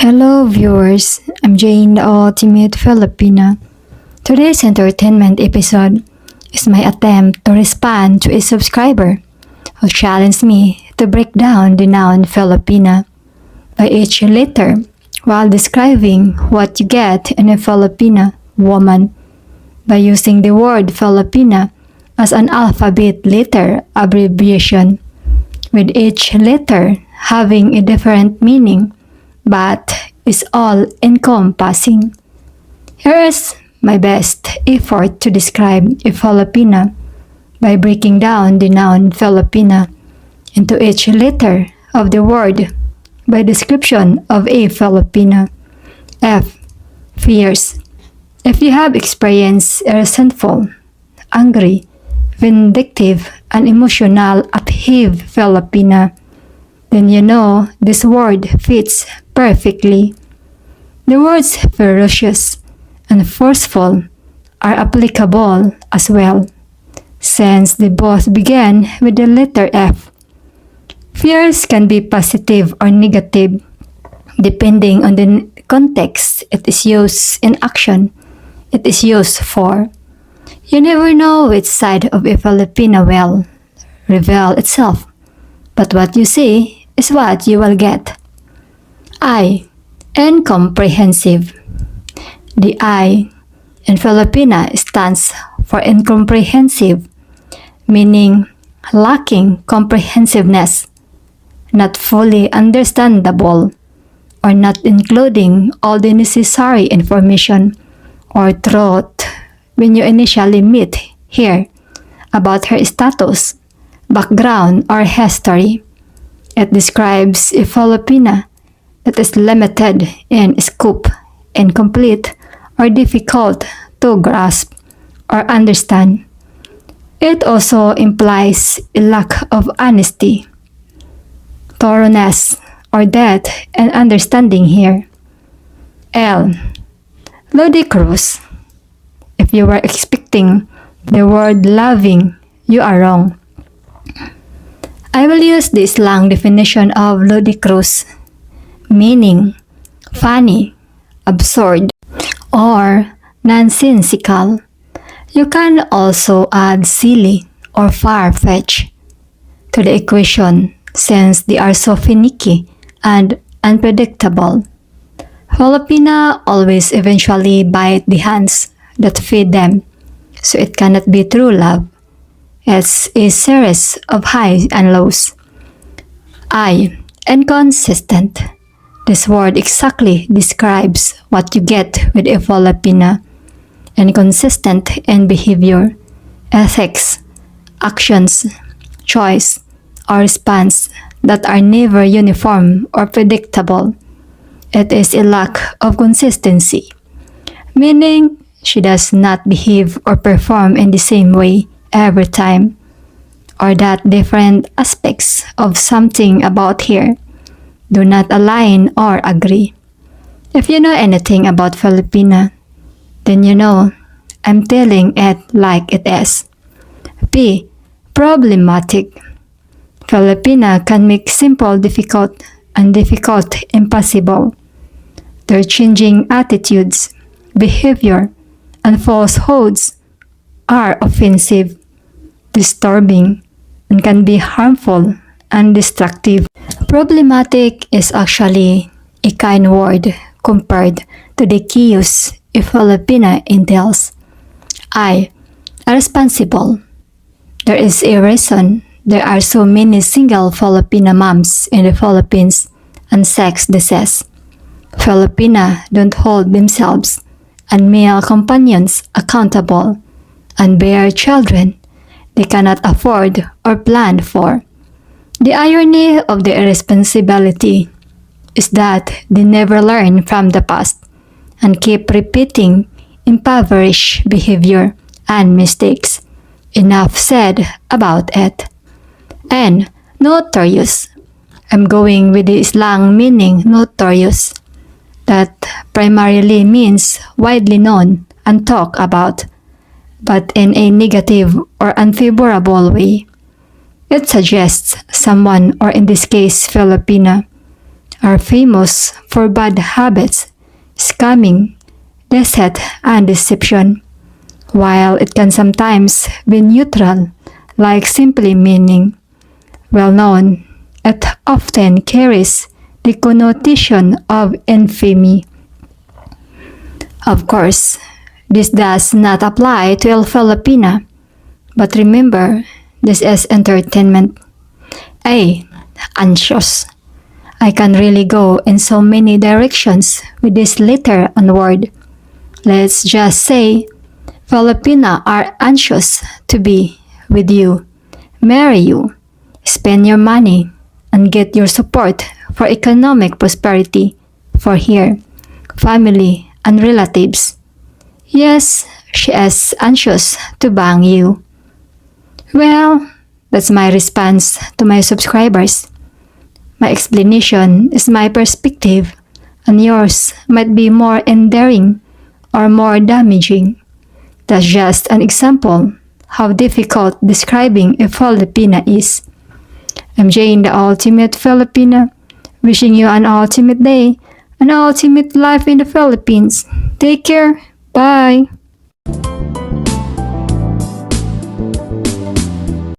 Hello viewers, I'm Jane, the ultimate Filipina. Today's entertainment episode is my attempt to respond to a subscriber who challenged me to break down the noun Filipina by each letter while describing what you get in a Filipina woman by using the word Filipina as an alphabet letter abbreviation, with each letter having a different meaning but is all encompassing. Here is my best effort to describe a Filipina by breaking down the noun Filipina into each letter of the word by description of a Filipina. F. Fierce. If you have experienced a resentful, angry, vindictive, and emotional upheaved Filipina, then you know this word fits perfectly. The words ferocious and forceful are applicable as well, since they both begin with the letter F. Fierce can be positive or negative, depending on the context it is used in action it is used for. You never know which side of a Filipina will reveal itself, but what you see is what you will get. I. Incomprehensive. The I in Filipina stands for incomprehensive, meaning lacking comprehensiveness, not fully understandable, or not including all the necessary information or truth when you initially meet her about her status, background, or history. It describes a Filipina that is limited in scope, incomplete, or difficult to grasp or understand. It also implies a lack of honesty, thoroughness, or depth and understanding here. L. Ludicrous. If you were expecting the word loving, you are wrong. I will use the slang definition of ludicrous, meaning funny, absurd, or nonsensical. You can also add silly or far-fetched to the equation since they are so finicky and unpredictable. Filipina always eventually bite the hands that feed them, so it cannot be true love. It's a series of highs and lows. I. Inconsistent. This word exactly describes what you get with a Filipina. Inconsistent in behavior, ethics, actions, choice, or response that are never uniform or predictable. It is a lack of consistency, meaning she does not behave or perform in the same way every time, or that different aspects of something about her do not align or agree. If you know anything about Filipina, then you know I'm telling it like it is. P. Problematic. Filipina can make simple difficult and difficult impossible. Their changing attitudes, behavior, and falsehoods are offensive, disturbing, and can be harmful and destructive. Problematic is actually a kind word compared to the chaos a Filipina entails. I. Responsible. There is a reason there are so many single Filipina moms in the Philippines and sex disease. Filipina don't hold themselves and male companions accountable and bear children they cannot afford or plan for. The irony of the irresponsibility is that they never learn from the past and keep repeating impoverished behavior and mistakes. Enough said about it. And notorious. I'm going with the slang meaning notorious. That primarily means widely known and talked about, but in a negative or unfavorable way. It suggests someone, or in this case Filipina, are famous for bad habits, scamming, deceit, and deception, while it can sometimes be neutral, like simply meaning well known, it often carries the connotation of infamy. Of course, this does not apply to El Filipina, but remember, this is entertainment. A. Anxious. I can really go in so many directions with this letter and word. Let's just say, Filipina are anxious to be with you, marry you, spend your money, and get your support for economic prosperity for here, family, and relatives. Yes, she is anxious to bang you. Well, that's my response to my subscribers. My explanation is my perspective, and yours might be more endearing or more damaging. That's just an example how difficult describing a Filipina is. I'm Jane, the ultimate Filipina, wishing you an ultimate day, an ultimate life in the Philippines. Take care. Bye.